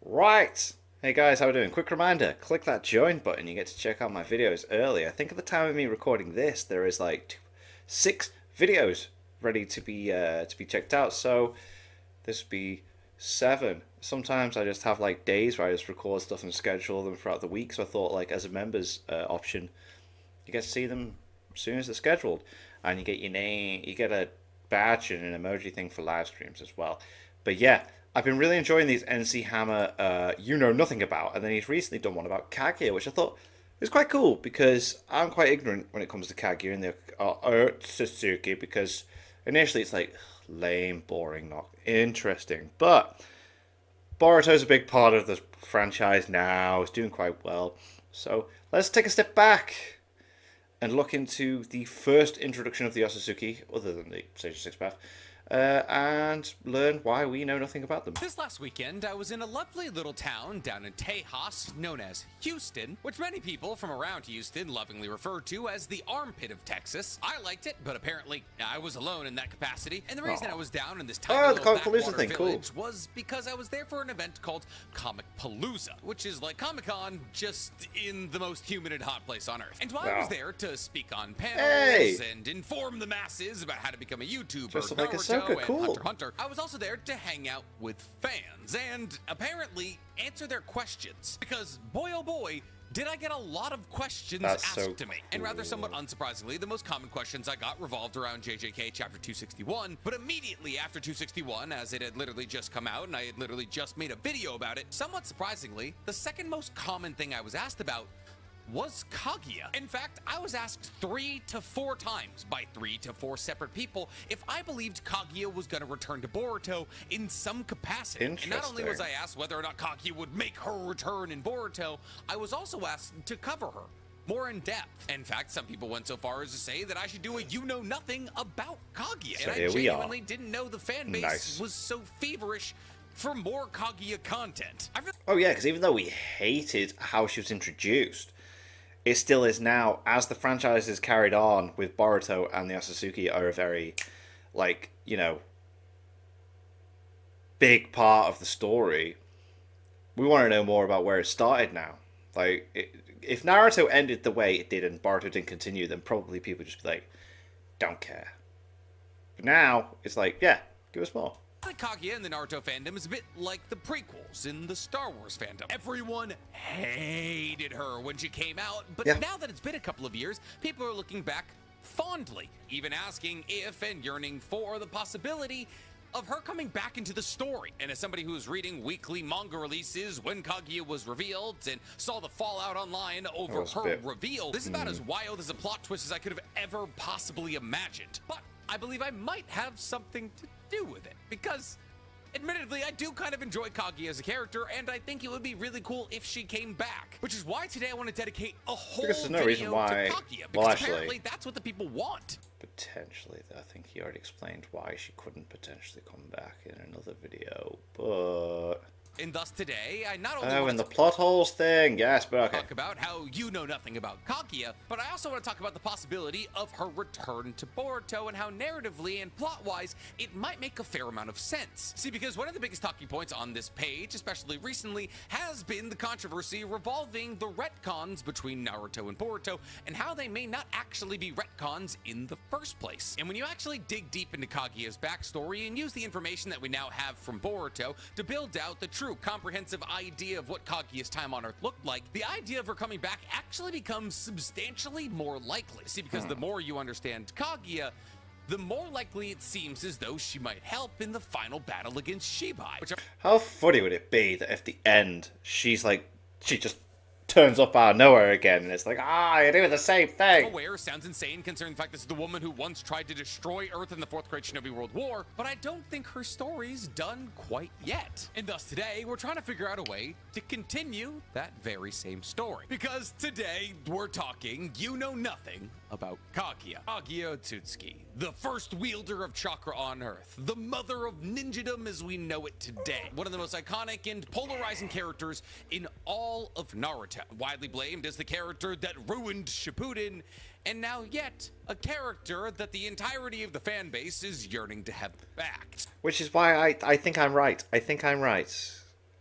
Right. Hey guys, how we doing? Quick reminder, click that join button. You get to check out my videos early. I think at the time of me recording this, there is like 6 videos ready to be checked out. So this would be 7. Sometimes I just have like days where I just record stuff and schedule them throughout the week. So I thought like as a members option, you get to see them as soon as they're scheduled, and you get your name, you get a badge and an emoji thing for live streams as well. But yeah, I've been really enjoying these NC Hammer you know nothing about, and then he's recently done one about Kaguya, which I thought was quite cool because I'm quite ignorant when it comes to Kaguya and the Otsutsuki, because initially it's like lame, boring, not interesting, but Boruto's a big part of the franchise now. It's doing quite well. So let's take a step back and look into the first introduction of the Otsutsuki, other than the Sage of Six Path, and learn why we know nothing about them. This last weekend, I was in a lovely little town down in Tejas known as Houston, which many people from around Houston lovingly refer to as the armpit of Texas. I liked it, but apparently I was alone in that capacity, and the reason I was down in this tiny the little Comic-Palooza backwater thing, cool. village was because I was there for an event called Comic Palooza, which is like Comic-Con, just in the most humid and hot place on earth. And while I was there to speak on panels and inform the masses about how to become a YouTuber, Just like Naruto, Ahsoka, cool. and Hunter, I was also there to hang out with fans and apparently answer their questions. Because boy oh boy, did I get a lot of questions asked to me. And rather somewhat unsurprisingly, the most common questions I got revolved around JJK chapter 261. But immediately after 261, as it had literally just come out and I had literally just made a video about it, somewhat surprisingly, the second most common thing I was asked about was Kaguya. In fact, I was asked 3 to 4 times by 3 to 4 separate people if I believed Kaguya was going to return to Boruto in some capacity. And not only was I asked whether or not Kaguya would make her return in Boruto, I was also asked to cover her more in depth. In fact, some people went so far as to say that I should do a you know nothing about Kaguya. So and I genuinely didn't know the fan base was so feverish for more Kaguya content. Oh yeah, because even though we hated how she was introduced, it still is now, as the franchise is carried on with Boruto, and the Otsutsuki are a very, like, you know, big part of the story. We want to know more about where it started now. Like, if Naruto ended the way it did and Boruto didn't continue, then probably people would just be like, don't care. But now, it's like, yeah, give us more. Kaguya in the Naruto fandom is a bit like the prequels in the Star Wars fandom. Everyone hated her when she came out, but now that it's been a couple of years, people are looking back fondly, even asking if and yearning for the possibility of her coming back into the story. And as somebody who's reading weekly manga releases when Kaguya was revealed and saw the fallout online over her reveal, this is about as wild as a plot twist as I could have ever possibly imagined. But I believe I might have something to do with it, because admittedly, I do kind of enjoy Kaguya as a character, and I think it would be really cool if she came back. Which is why today I want to dedicate a whole video to Kaguya, because apparently that's what the people want. Potentially, I think he already explained why she couldn't potentially come back in another video, but... And thus today, I not only want to the plot holes thing, yes, but okay. Talk about how you know nothing about Kaguya, but I also want to talk about the possibility of her return to Boruto and how narratively and plot-wise it might make a fair amount of sense. See, because one of the biggest talking points on this page, especially recently, has been the controversy revolving the retcons between Naruto and Boruto and how they may not actually be retcons in the first place. And when you actually dig deep into Kaguya's backstory and use the information that we now have from Boruto to build out the true comprehensive idea of what Kaguya's time on Earth looked like, the idea of her coming back actually becomes substantially more likely. See, because the more you understand Kaguya, the more likely it seems as though she might help in the final battle against Shibai. How funny would it be that at the end, she's like, she just turns up out of nowhere again, and it's like, you're doing the same thing. Aware sounds insane considering the fact this is the woman who once tried to destroy Earth in the Fourth Great Shinobi World War, but I don't think her story's done quite yet. And thus today, we're trying to figure out a way to continue that very same story. Because today, we're talking you know nothing about Kaguya. Kaguya Otsutsuki, the first wielder of chakra on Earth, the mother of ninjadom as we know it today. One of the most iconic and polarizing characters in all of Naruto. Widely blamed as the character that ruined Shippuden, and now yet a character that the entirety of the fan base is yearning to have back. Which is why I think I'm right. I think I'm right.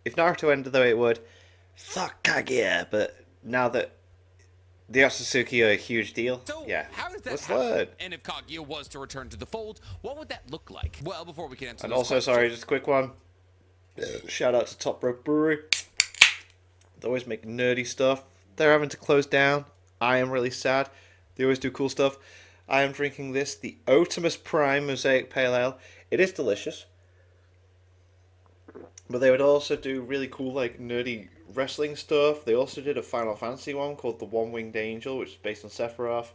if Naruto ended the way it would, fuck Kaguya. But now that the Otsutsuki are a huge deal, so yeah, how does that let's happen? learn. And if Kaguya was to return to the fold, what would that look like? Well, before we can answer And those also, questions, sorry, just a quick one. Shout out to Top Rope Brewery. They always make nerdy stuff. They're having to close down. I am really sad. They always do cool stuff. I am drinking this, the Optimus Prime Mosaic Pale Ale. It is delicious. But they would also do really cool, like, nerdy wrestling stuff. They also did a Final Fantasy one called The One-Winged Angel, which is based on Sephiroth.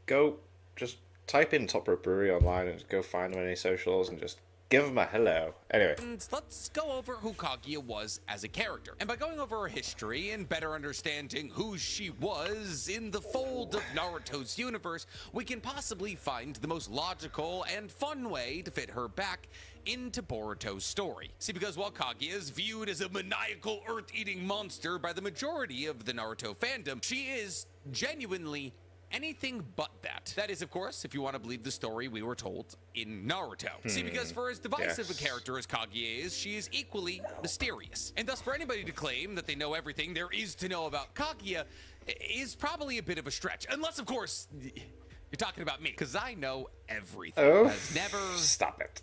Go, just type in Top Rope Brewery online and just go find them on any socials and just give them a hello. Anyway. Let's go over who Kaguya was as a character. And by going over her history and better understanding who she was in the fold of Naruto's universe, we can possibly find the most logical and fun way to fit her back into Boruto's story. See, because while Kaguya is viewed as a maniacal earth-eating monster by the majority of the Naruto fandom, she is genuinely anything but that. That is, of course, if you want to believe the story we were told in Naruto. See, because for as divisive a character as Kaguya is, she is equally mysterious. And thus, for anybody to claim that they know everything there is to know about Kaguya is probably a bit of a stretch. Unless, of course, you're talking about me, because I know everything. Oh, has never... Stop it.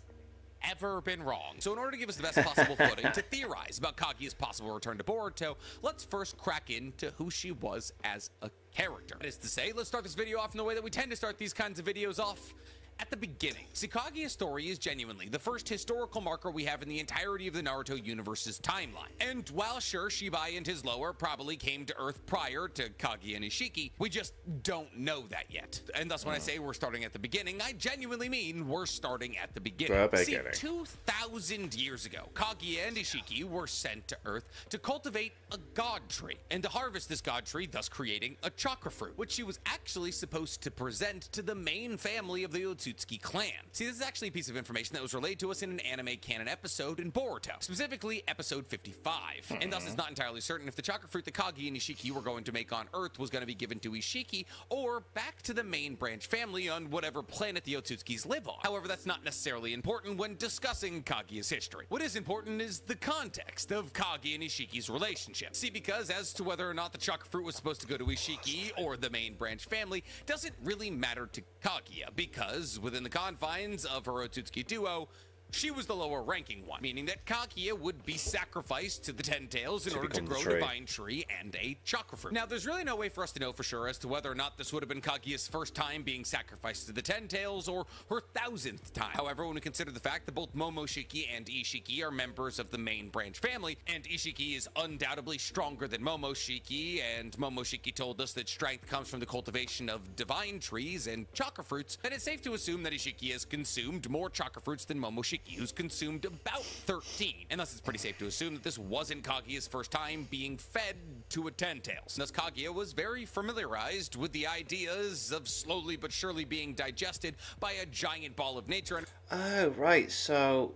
Ever been wrong. So in order to give us the best possible footing to theorize about Kaguya's possible return to Boruto, let's first crack into who she was as a character. That is to say, let's start this video off in the way that we tend to start these kinds of videos off, at the beginning. See, Kaguya's story is genuinely the first historical marker we have in the entirety of the Naruto universe's timeline. And while sure, Shibai and his lower probably came to Earth prior to Kaguya and Ishiki, we just don't know that yet. And thus when I say we're starting at the beginning, I genuinely mean we're starting at the beginning. See, 2,000 years ago, Kaguya and Ishiki were sent to Earth to cultivate a god tree, and to harvest this god tree, thus creating a chakra fruit, which she was actually supposed to present to the main family of the Otsutsuki clan. See, this is actually a piece of information that was relayed to us in an anime canon episode in Boruto, specifically episode 55. And thus it's not entirely certain if the chakra fruit that Kaguya and Ishiki were going to make on Earth was going to be given to Ishiki or back to the main branch family on whatever planet the Otsutsukis live on. However, that's not necessarily important when discussing Kaguya's history. What is important is the context of Kaguya and Ishiki's relationship. See, because as to whether or not the chakra fruit was supposed to go to Ishiki or the main branch family doesn't really matter to Kaguya, because within the confines of her Otsutsuki duo, she was the lower ranking one, meaning that Kaguya would be sacrificed to the Ten Tails in order to grow Divine Tree and a chakra fruit. Now, there's really no way for us to know for sure as to whether or not this would have been Kaguya's first time being sacrificed to the Ten Tails or her 1,000th time. However, when we consider the fact that both Momoshiki and Ishiki are members of the main branch family, and Ishiki is undoubtedly stronger than Momoshiki, and Momoshiki told us that strength comes from the cultivation of divine trees and chakra fruits, then it's safe to assume that Ishiki has consumed more chakra fruits than Momoshiki, who's consumed about 13. And thus it's pretty safe to assume that this wasn't Kaguya's first time being fed to a Ten Tails. Thus Kaguya was very familiarized with the ideas of slowly but surely being digested by a giant ball of nature. Oh, right, so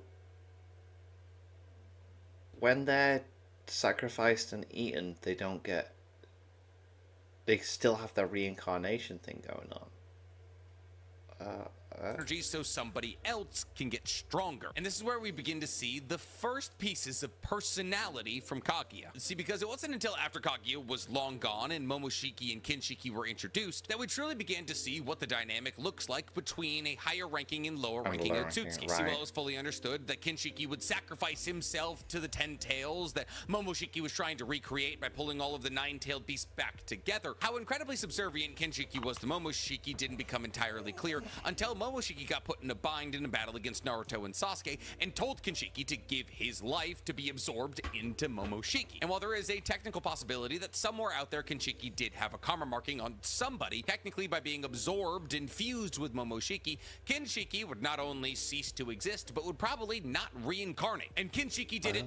when they're sacrificed and eaten, they still have that reincarnation thing going on. Energy so somebody else can get stronger. And this is where we begin to see the first pieces of personality from Kaguya. See, because it wasn't until after Kaguya was long gone and Momoshiki and Kinshiki were introduced that we truly began to see what the dynamic looks like between a higher ranking and lower ranking Otsutsuki. See, while it was fully understood that Kinshiki would sacrifice himself to the Ten Tails that Momoshiki was trying to recreate by pulling all of the nine-tailed beasts back together, how incredibly subservient Kinshiki was to Momoshiki didn't become entirely clear until Momoshiki got put in a bind in a battle against Naruto and Sasuke and told Kinshiki to give his life to be absorbed into Momoshiki. And while there is a technical possibility that somewhere out there Kinshiki did have a karma marking on somebody, technically by being absorbed and fused with Momoshiki, Kinshiki would not only cease to exist, but would probably not reincarnate. And Kinshiki did it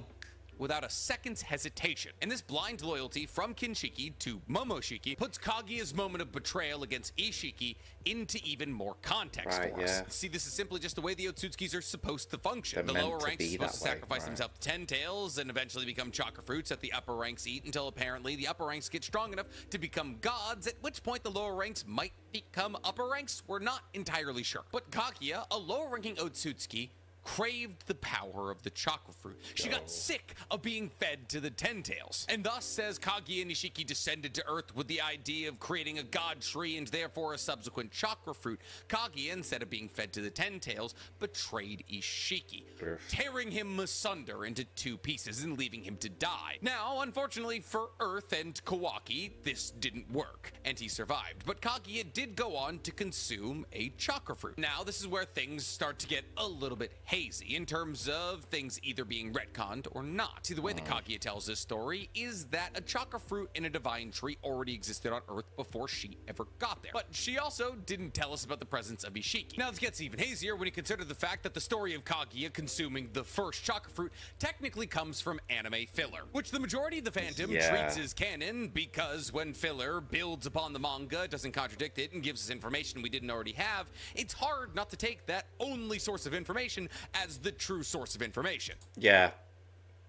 without a second's hesitation. And this blind loyalty from Kinshiki to Momoshiki puts Kaguya's moment of betrayal against Ishiki into even more context for us. See, this is simply just the way the Otsutsukis are supposed to function. The lower ranks are supposed to sacrifice themselves to Ten Tails and eventually become chakra fruits that the upper ranks eat until apparently the upper ranks get strong enough to become gods, at which point the lower ranks might become upper ranks. We're not entirely sure. But Kaguya, a lower ranking Otsutsuki, craved the power of the chakra fruit. She got sick of being fed to the Ten-Tails. And thus, as Kaguya Nishiki descended to Earth with the idea of creating a god tree and therefore a subsequent chakra fruit, Kaguya, instead of being fed to the Ten-Tails, betrayed Ishiki, tearing him asunder into 2 pieces and leaving him to die. Now, unfortunately for Earth and Kawaki, this didn't work, and he survived. But Kaguya did go on to consume a chakra fruit. Now, this is where things start to get a little bit hazy in terms of things either being retconned or not. See, the way that Kaguya tells this story is that a chakra fruit in a divine tree already existed on Earth before she ever got there. But she also didn't tell us about the presence of Ishiki. Now, this gets even hazier when you consider the fact that the story of Kaguya consuming the first chakra fruit technically comes from anime filler, which the majority of the fandom treats as canon because when filler builds upon the manga, doesn't contradict it, and gives us information we didn't already have, it's hard not to take that only source of information as the true source of information. Yeah.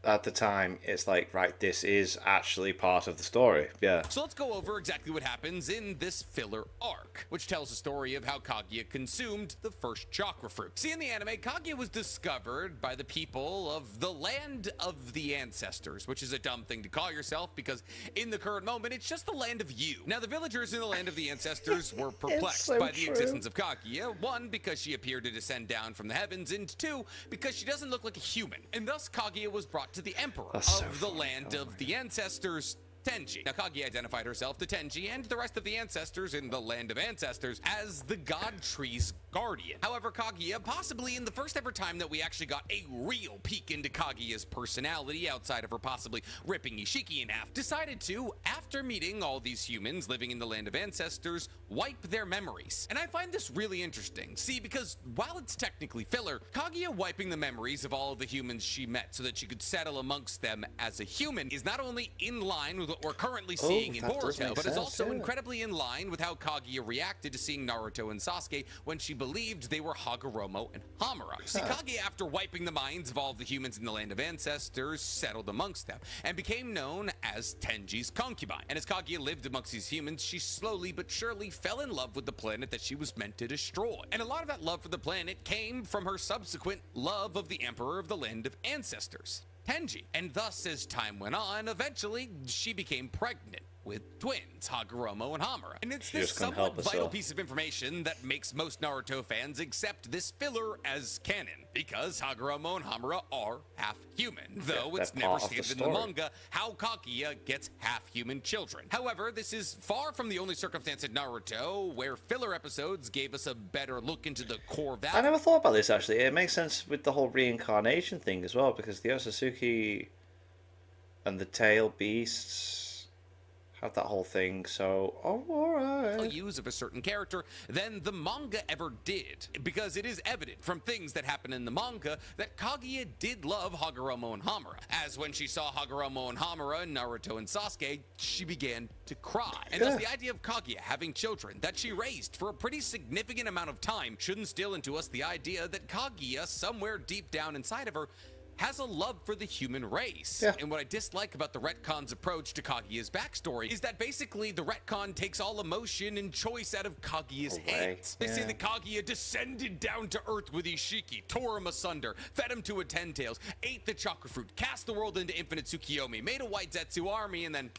At the time, it's like, right, this is actually part of the story. Yeah. So let's go over exactly what happens in this filler arc, which tells the story of how Kaguya consumed the first chakra fruit. See, in the anime, Kaguya was discovered by the people of the land of the ancestors, which is a dumb thing to call yourself because in the current moment, it's just the land of you. Now, the villagers in the land of the ancestors were perplexed by the existence of Kaguya. 1, because she appeared to descend down from the heavens, and 2, because she doesn't look like a human. And thus, Kaguya was brought to the emperor of the land of the ancestors, Tenji. Now, Kaguya identified herself to Tenji and the rest of the ancestors in the land of ancestors as the god tree's guardian. However, Kaguya, possibly in the first ever time that we actually got a real peek into Kaguya's personality outside of her possibly ripping Ishiki in half, decided to, after meeting all these humans living in the land of ancestors, wipe their memories. And I find this really interesting. See, because while it's technically filler, Kaguya wiping the memories of all of the humans she met so that she could settle amongst them as a human is not only in line with what we're currently seeing in Boruto, but is also incredibly in line with how Kaguya reacted to seeing Naruto and Sasuke when she believed they were Hagoromo and Hamura. See, Kaguya, after wiping the minds of all of the humans in the land of ancestors, settled amongst them and became known as Tenji's concubine. And as Kaguya lived amongst these humans, she slowly but surely fell in love with the planet that she was meant to destroy. And a lot of that love for the planet came from her subsequent love of the emperor of the land of ancestors, Tenji. And thus, as time went on, eventually she became pregnant with twins, Hagoromo and Hamura. And it's this somewhat vital piece of information that makes most Naruto fans accept this filler as canon, because Hagoromo and Hamura are half human, though it's never stated in the manga how Kaguya gets half human children. However, this is far from the only circumstance in Naruto where filler episodes gave us a better look into the core value. I never thought about this, actually. It makes sense with the whole reincarnation thing as well, because the Otsutsuki and the tail beasts have that whole thing, so alright. Use of a certain character than the manga ever did, because it is evident from things that happen in the manga that Kaguya did love Hagoromo and Hamura, as when she saw Hagoromo and Hamura, Naruto and Sasuke, she began to cry. And thus the idea of Kaguya having children that she raised for a pretty significant amount of time should instill into us the idea that Kaguya, somewhere deep down inside of her, has a love for the human race. And what I dislike about the retcon's approach to Kaguya's backstory is that basically the retcon takes all emotion and choice out of Kaguya's hands. They say that Kaguya descended down to Earth with Ishiki, tore him asunder, fed him to a Ten-Tails, ate the chakra fruit, cast the world into infinite Tsukiyomi, made a white Zetsu army, and then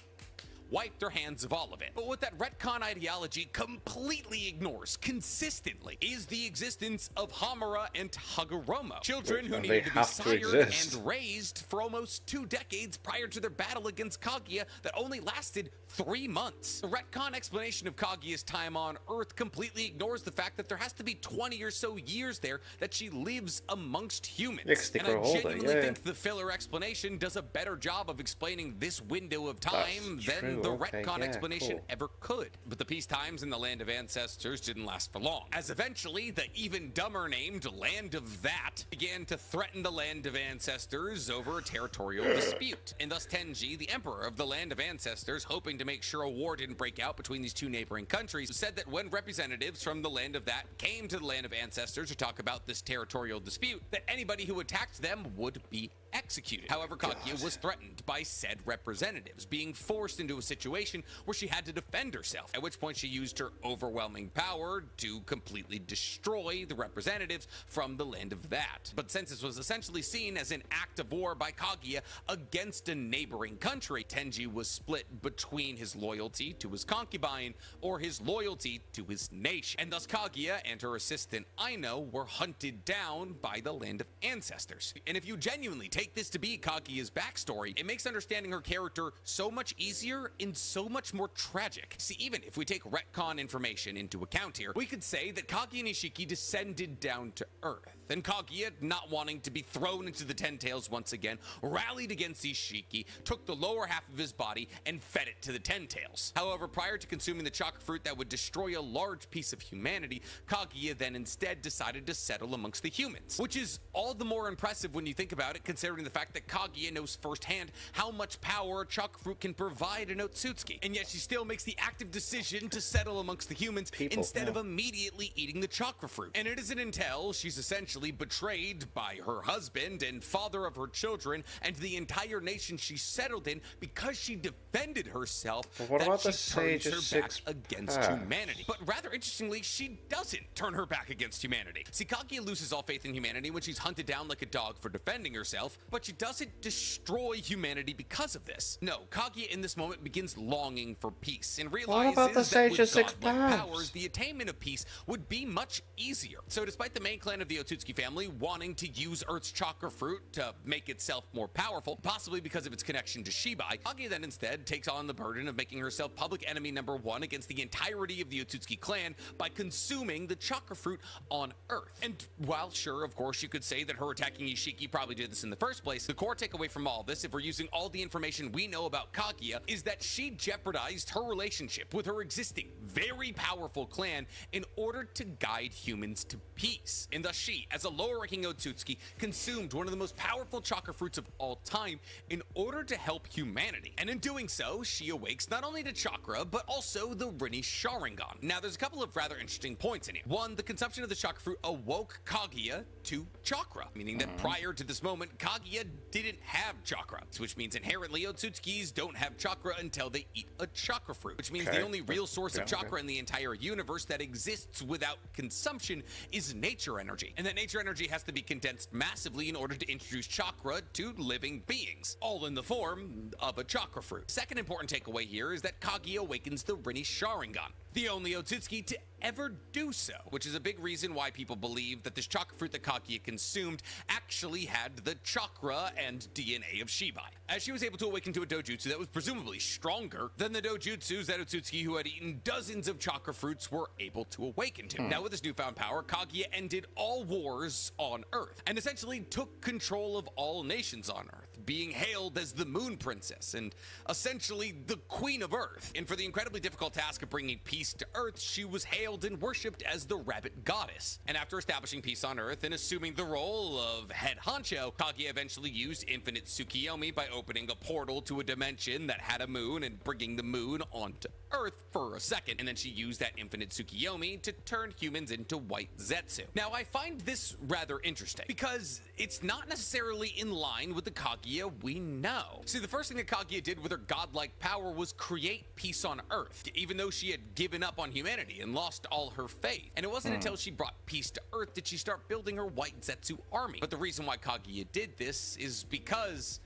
wiped their hands of all of it. But what that retcon ideology completely ignores consistently is the existence of Hamura and Hagoromo, children who needed to be sired and raised for almost 2 decades prior to their battle against Kaguya that only lasted 3 months. The retcon explanation of Kaguya's time on Earth completely ignores the fact that there has to be 20 or so years there that she lives amongst humans. And I genuinely think the filler explanation does a better job of explaining this window of time than the retcon explanation ever could. But the peace times in the land of ancestors didn't last for long, as eventually the even dumber named land of that began to threaten the land of ancestors over a territorial dispute. And thus Tenji, the emperor of the land of ancestors, hoping to make sure a war didn't break out between these 2 neighboring countries, said that when representatives from the land of that came to the land of ancestors to talk about this territorial dispute, that anybody who attacked them would be executed. However, Kaguya was threatened by said representatives, being forced into a situation where she had to defend herself, at which point she used her overwhelming power to completely destroy the representatives from the land of that. But since this was essentially seen as an act of war by Kaguya against a neighboring country, Tenji was split between his loyalty to his concubine or his loyalty to his nation. And thus Kaguya and her assistant Aino were hunted down by the land of ancestors. And if you genuinely take this to be Kaguya's backstory, it makes understanding her character so much easier and so much more tragic. See, even if we take retcon information into account here, we could say that Kaguya and Ishiki descended down to Earth, and Kaguya, not wanting to be thrown into the Ten Tails once again, rallied against Ishiki, took the lower half of his body, and fed it to the Ten Tails. However, prior to consuming the chakra fruit that would destroy a large piece of humanity, Kaguya then instead decided to settle amongst the humans, which is all the more impressive when you think about it, considering the fact that Kaguya knows firsthand how much power a chakra fruit can provide an Otsutsuki, and yet she still makes the active decision to settle amongst the humans instead of immediately eating the chakra fruit. And it isn't until she's essentially betrayed by her husband and father of her children and the entire nation she settled in because she defended herself that she turns her back against humanity. But rather interestingly, she doesn't turn her back against humanity. See, Kaguya loses all faith in humanity when she's hunted down like a dog for defending herself, but she doesn't destroy humanity because of this. No, Kaguya in this moment begins longing for peace and realizes that with godlike powers, the attainment of peace would be much easier. So despite the main clan of the Otsutsuki family wanting to use Earth's chakra fruit to make itself more powerful, possibly because of its connection to Shibai, Kaguya then instead takes on the burden of making herself public enemy number one against the entirety of the Otsutsuki clan by consuming the chakra fruit on Earth. And while sure, of course, you could say that her attacking Ishiki probably did this in the first place, the core takeaway from all this, if we're using all the information we know about Kaguya, is that she jeopardized her relationship with her existing, very powerful clan in order to guide humans to peace. And thus she, as a lower-ranking Otsutsuki, consumed one of the most powerful chakra fruits of all time in order to help humanity. And in doing so, she awakes not only to chakra, but also the Rinne Sharingan. Now, there's a couple of rather interesting points in here. One, the consumption of the chakra fruit awoke Kaguya to chakra, meaning that prior to this moment, Kaguya didn't have chakra, which means inherently Otsutsukis don't have chakra until they eat a chakra fruit, which means the only real source of chakra in the entire universe that exists without consumption is nature energy. And that nature energy has to be condensed massively in order to introduce chakra to living beings, all in the form of a chakra fruit. Second important takeaway here is that Kaguya awakens the Rinne Sharingan, the only Otsutsuki to ever do so, which is a big reason why people believe that this chakra fruit that Kaguya consumed actually had the chakra and DNA of Shibai, as she was able to awaken to a dojutsu that was presumably stronger than the dojutsus that Otsutsuki who had eaten dozens of chakra fruits were able to awaken to. Now with this newfound power, Kaguya ended all wars on Earth and essentially took control of all nations on Earth, being hailed as the Moon Princess and essentially the Queen of Earth. And for the incredibly difficult task of bringing peace to Earth, she was hailed and worshipped as the Rabbit Goddess. And after establishing peace on Earth and assuming the role of head honcho, Kaguya eventually used Infinite Tsukiyomi by opening a portal to a dimension that had a moon and bringing the moon onto Earth for a second, and then she used that Infinite Tsukiyomi to turn humans into white Zetsu. Now, I find this rather interesting because it's not necessarily in line with the Kaguya we know. See, the first thing that Kaguya did with her godlike power was create peace on Earth, even though she had given up on humanity and lost all her faith. And it wasn't until she brought peace to Earth did she start building her white Zetsu army. But the reason why Kaguya did this is because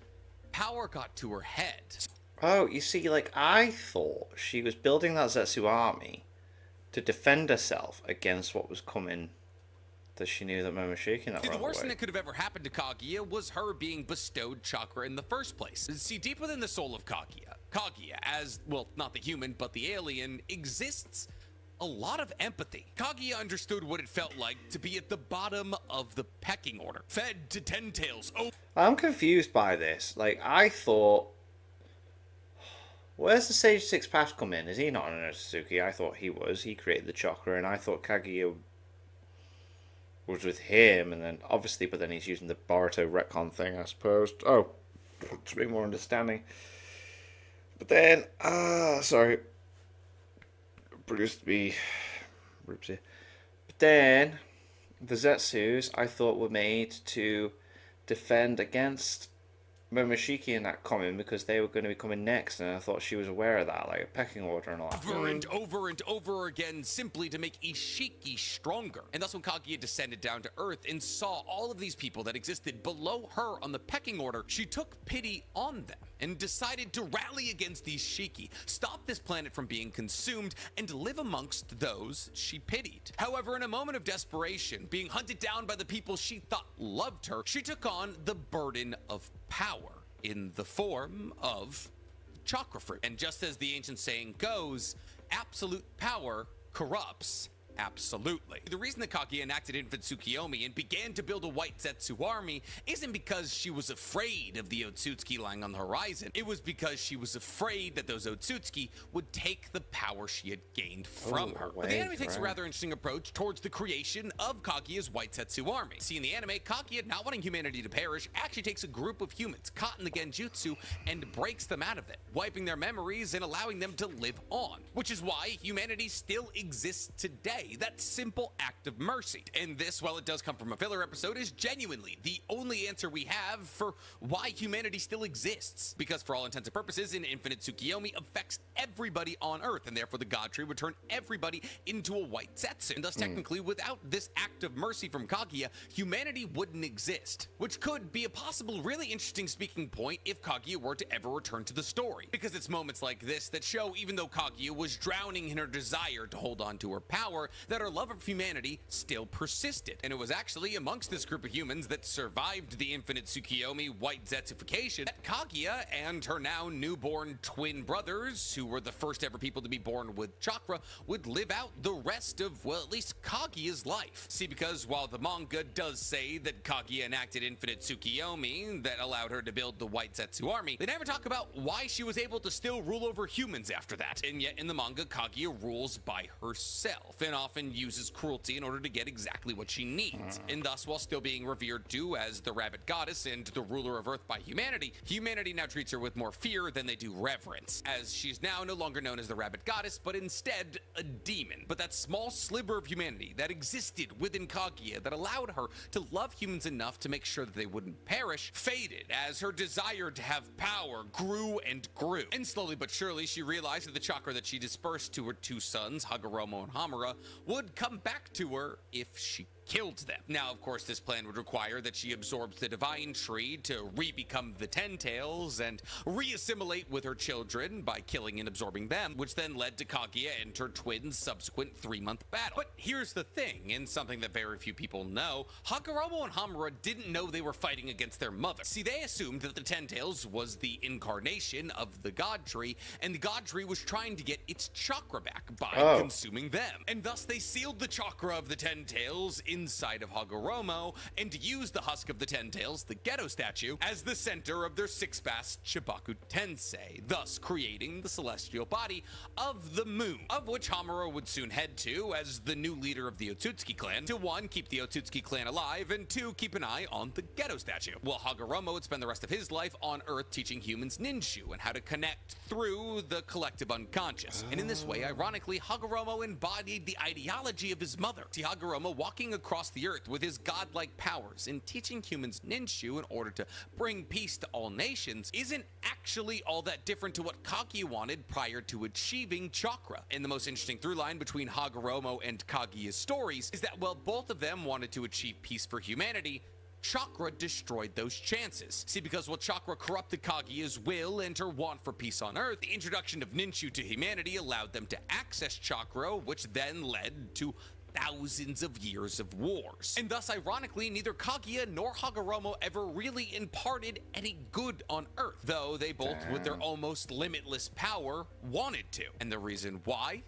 power got to her head. Oh, you see, like, I thought she was building that Zetsu army to defend herself against what was coming, that she knew that Momoshiki in that The wrong worst way. thing that could have ever happened to Kaguya was her being bestowed chakra in the first place. See, deep within the soul of Kaguya, as, well, not the human, but the alien, exists a lot of empathy. Kaguya understood what it felt like to be at the bottom of the pecking order, fed to Ten Tails. Oh, I'm confused by this. Like, I thought... Where's the Sage 6 Path come in? Is he not an Otsutsuki? I thought he was. He created the chakra, and I thought Kaguya was with him, and then, obviously, but then he's using the Boruto retcon thing, I suppose. Oh, to bring more understanding. But then, sorry. Produced me. Oopsie. But then, the Zetsus, I thought, were made to defend against Momoshiki in that comment because they were going to be coming next, and I thought she was aware of that, like a pecking order and all that. Over and over again, simply to make Ishiki stronger. And thus when Kaguya descended down to Earth and saw all of these people that existed below her on the pecking order, she took pity on them and decided to rally against Ishiki, stop this planet from being consumed, and live amongst those she pitied. However, in a moment of desperation, being hunted down by the people she thought loved her, she took on the burden of power in the form of chakra fruit. And just as the ancient saying goes, absolute power corrupts absolutely. The reason that Kaguya enacted infant Tsukiyomi and began to build a white Zetsu army isn't because she was afraid of the Otsutsuki lying on the horizon. It was because she was afraid that those Otsutsuki would take the power she had gained from her. But the anime takes a rather interesting approach towards the creation of Kaguya's white Zetsu army. See, in the anime, Kaguya, not wanting humanity to perish, actually takes a group of humans caught in the Genjutsu and breaks them out of it, wiping their memories and allowing them to live on. Which is why humanity still exists today. That simple act of mercy. And this, while it does come from a filler episode, is genuinely the only answer we have for why humanity still exists. Because for all intents and purposes, an infinite Tsukiyomi affects everybody on Earth, and therefore the God Tree would turn everybody into a white Zetsu. And thus, technically, without this act of mercy from Kaguya, humanity wouldn't exist. Which could be a possible, really interesting speaking point if Kaguya were to ever return to the story. Because it's moments like this that show, even though Kaguya was drowning in her desire to hold on to her power, that her love of humanity still persisted. And it was actually amongst this group of humans that survived the infinite Tsukiyomi white Zetsufication that Kaguya and her now newborn twin brothers, who were the first ever people to be born with chakra, would live out the rest of, well, at least Kaguya's life. See, because while the manga does say that Kaguya enacted infinite Tsukiyomi that allowed her to build the white Zetsu army, they never talk about why she was able to still rule over humans after that. And yet in the manga, Kaguya rules by herself and often uses cruelty in order to get exactly what she needs. And thus, while still being revered too as the rabbit goddess and the ruler of Earth by humanity, humanity now treats her with more fear than they do reverence, as she's now no longer known as the rabbit goddess, but instead a demon. But that small sliver of humanity that existed within Kaguya that allowed her to love humans enough to make sure that they wouldn't perish faded as her desire to have power grew and grew. And slowly but surely, she realized that the chakra that she dispersed to her two sons, Hagoromo and Hamura, would come back to her if she killed them. Now, of course, this plan would require that she absorbs the divine tree to re-become the Ten Tails and re-assimilate with her children by killing and absorbing them, which then led to Kaguya and her twins' subsequent 3-month battle. But here's the thing, and something that very few people know, Hagoromo and Hamura didn't know they were fighting against their mother. See, they assumed that the Ten Tails was the incarnation of the God Tree, and the God Tree was trying to get its chakra back by consuming them. And thus they sealed the chakra of the Ten Tails inside of Hagoromo and used the husk of the Ten Tails, the ghetto statue, as the center of their six-bass Chibaku Tensei, thus creating the celestial body of the moon, of which Hamura would soon head to as the new leader of the Otsutsuki clan, to 1, keep the Otsutsuki clan alive, and 2, keep an eye on the ghetto statue, while Hagoromo would spend the rest of his life on Earth teaching humans ninju and how to connect through the collective unconscious. And in this way, ironically, Hagoromo embodied the ideology of his mother. See, Hagoromo walking across the earth with his godlike powers and teaching humans ninju in order to bring peace to all nations isn't actually all that different to what Kaguya wanted prior to achieving chakra. And the most interesting through line between Hagoromo and Kaguya's stories is that while both of them wanted to achieve peace for humanity, chakra destroyed those chances. See, because while chakra corrupted Kaguya's will and her want for peace on Earth, the introduction of ninju to humanity allowed them to access chakra, which then led to thousands of years of wars. And thus, ironically, neither Kaguya nor Hagoromo ever really imparted any good on Earth, though they both, with their almost limitless power, wanted to. And the reason why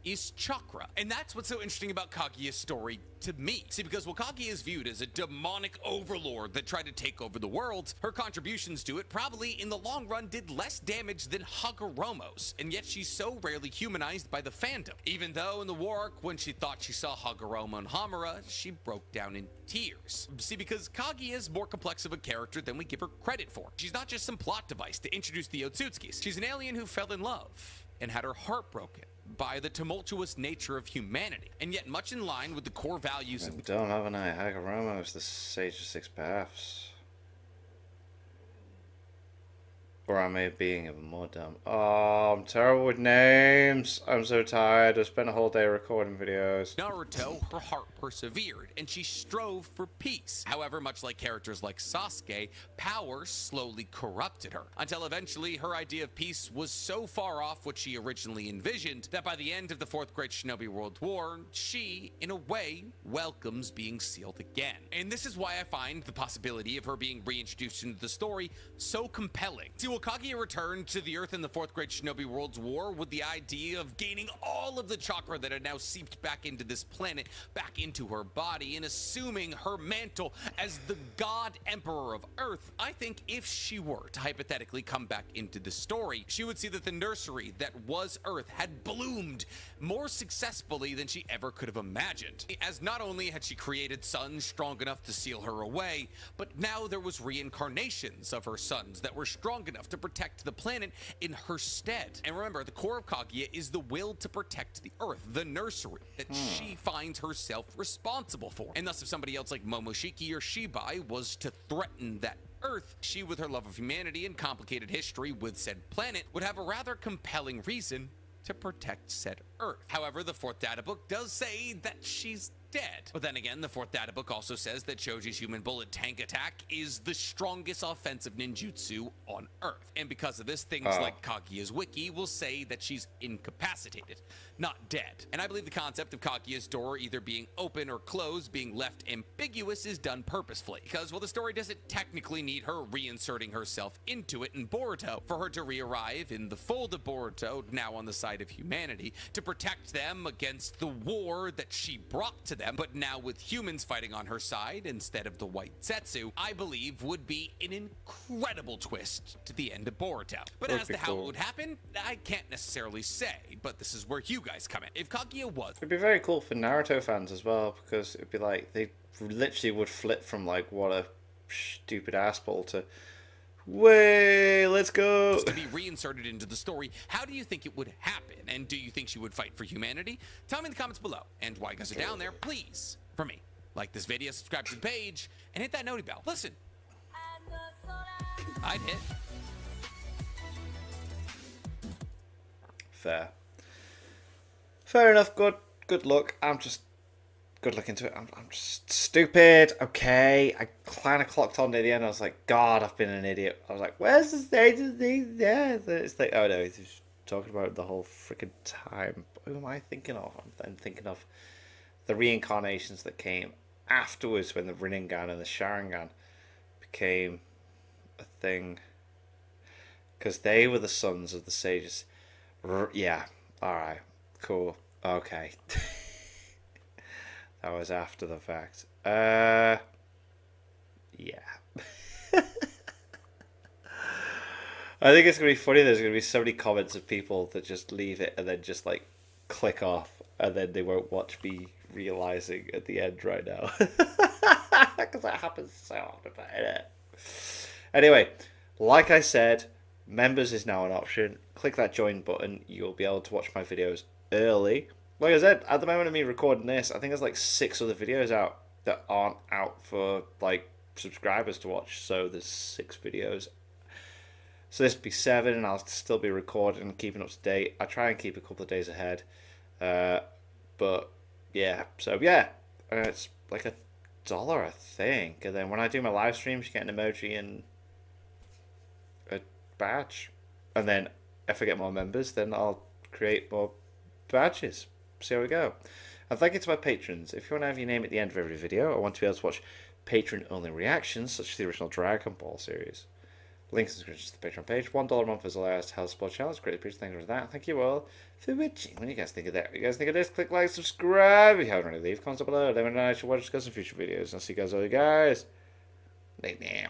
is chakra. And that's what's so interesting about Kaguya's story to me. See, because while Kaguya is viewed as a demonic overlord that tried to take over the world, her contributions to it probably in the long run did less damage than Hagoromo's, and yet she's so rarely humanized by the fandom. Even though in the war arc, when she thought she saw Hagoromo and Hamura, she broke down in tears. See, because Kaguya is more complex of a character than we give her credit for. She's not just some plot device to introduce the Otsutsukis. She's an alien who fell in love and had her heart broken by the tumultuous nature of humanity, and yet much in line with the core values of— Don't have an eye. Hagoromo is the sage of six paths. Or am I being even more dumb? Oh, I'm terrible with names. I'm so tired. I spent a whole day recording videos. Naruto, her heart persevered, and she strove for peace. However, much like characters like Sasuke, power slowly corrupted her, until eventually her idea of peace was so far off what she originally envisioned that by the end of the Fourth Great Shinobi World War, she, in a way, welcomes being sealed again. And this is why I find the possibility of her being reintroduced into the story so compelling. See, will Kaguya return to the Earth in the Fourth Great Shinobi World's War with the idea of gaining all of the chakra that had now seeped back into this planet, back into her body, and assuming her mantle as the God Emperor of Earth? I think if she were to hypothetically come back into the story, she would see that the nursery that was Earth had bloomed more successfully than she ever could have imagined. As not only had she created sons strong enough to seal her away, but now there was reincarnations of her sons that were strong enough to protect the planet in her stead. And remember, the core of Kaguya is the will to protect the Earth, the nursery that she finds herself responsible for. And thus, if somebody else like Momoshiki or Shibai was to threaten that Earth, she, with her love of humanity and complicated history with said planet, would have a rather compelling reason to protect said Earth. However, the fourth data book does say that she's dead. But then again, the fourth data book also says that Choji's human bullet tank attack is the strongest offensive ninjutsu on Earth. And because of this, things like Kaguya's wiki will say that she's incapacitated, not dead. And I believe the concept of Kaguya's door either being open or closed, being left ambiguous, is done purposefully. Because while the story doesn't technically need her reinserting herself into it in Boruto, for her to re-arrive in the fold of Boruto, now on the side of humanity, to protect them against the war that she brought to them, but now with humans fighting on her side instead of the white Zetsu, I believe would be an incredible twist to the end of Boruto. But as to how it would happen, I can't necessarily say, but this is where you guys come in. If Kaguya was... It'd be very cool for Naruto fans as well, because it'd be like, they literally would flip from like, what a stupid asshole to... Way, let's go. To be reinserted into the story, how do you think it would happen? And do you think she would fight for humanity? Tell me in the comments below. And while you guys are down there, please, for me, like this video, subscribe to the page, and hit that noti bell. Listen, I'd hit. Fair enough. Good luck. Good look into it. I'm just stupid. Okay, I kind of clocked on near the end. I was like, God, I've been an idiot. I was like, where's the stage of these? Yeah, it's like, oh no, he's talking about the whole freaking time. Who am I thinking of? I'm thinking of the reincarnations that came afterwards when the Rinnegan and the Sharingan became a thing. Because they were the sons of the sages. Yeah. All right. Cool. Okay. That was after the fact. Yeah. I think it's going to be funny. There's going to be so many comments of people that just leave it and then just like click off, and then they won't watch me realizing at the end right now. Because that happens so often. Anyway, like I said, members is now an option. Click that join button. You'll be able to watch my videos early. Like I said, at the moment of me recording this, I think there's like 6 other videos out that aren't out for like subscribers to watch. So there's 6 videos. So this would be 7, and I'll still be recording and keeping up to date. I try and keep a couple of days ahead. But yeah, so yeah, and it's like $1, I think. And then when I do my live streams, you get an emoji and a badge. And then if I get more members, then I'll create more badges. See how we go. And thank you to my patrons. If you want to have your name at the end of every video, I want to be able to watch patron-only reactions, such as the original Dragon Ball series. Links and description to the Patreon page. $1 a month is allowed to help support channels. Greatly appreciate. Thank you for that. Thank you all for watching. What do you guys think of that? What do you guys think of this? Click like, subscribe. If you haven't already, leave comments below. Let me know I should watch, discuss some future videos. I'll see you guys all, you guys. Later.